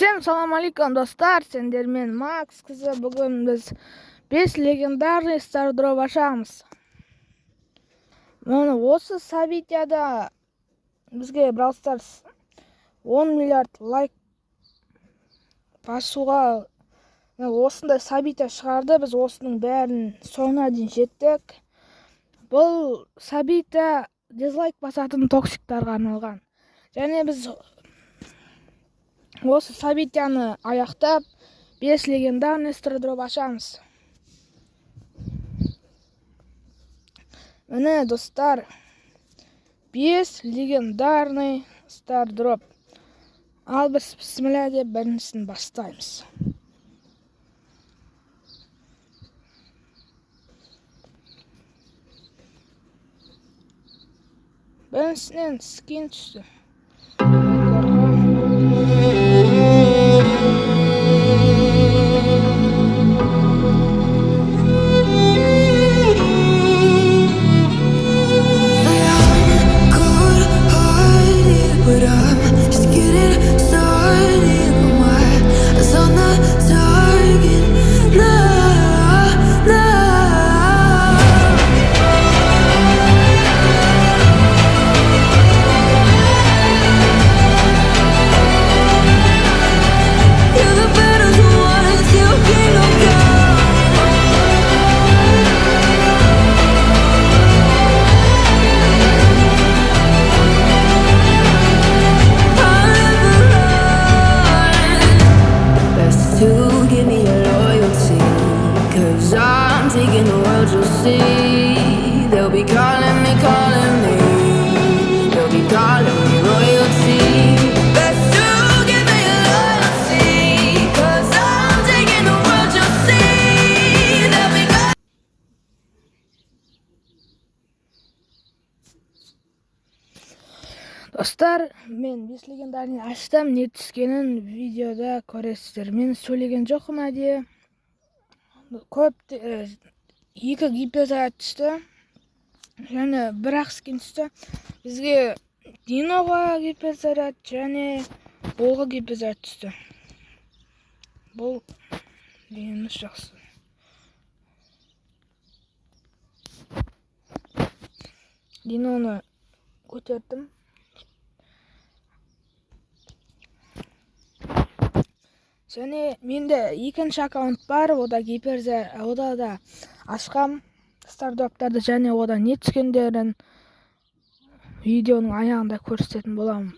Салам алейкум достар, сендермен Макс кызы. Бүгін біз 5 легендарный стар дроп ашамыз. Осы событияда бізге brawl stars 10 миллиард лайк басуға осындай события шығарды. Біз осының бәрін соңына дейін жеттік. Бұл события дизлайк басатын токсиктарға арналған. Және біз осы событияны аяқтап 5 легендарный стар дроп ашамыз. Міне достар, 5 легендарный стар дроп. Ал біз бісміллә деп біріншісін бастаймыз. Біріншісінен скин түсті. Taking the world, you'll see. They'll be calling me. They'll be calling me royalty. Best to give me loyalty, 'cause I'm taking the world, you'll see. They'll be calling. Достар, мен 5 легендарный аштым. Не түскенін видеода көресіздер. Мен сөйлеген жоқпын әдейі. Көп 2 гиперзаряд түсті. Және 1 скин түсті. Бізге диноға гиперзаряд және болға гиперзаряд түсті. Бұл дегеніміз жақсы. Диноны көтердім. Және менде екінші аккаунт бар, ода да ашқам стар дроптарды және ода не түскендерін видеоның аяғында көрсететін боламын.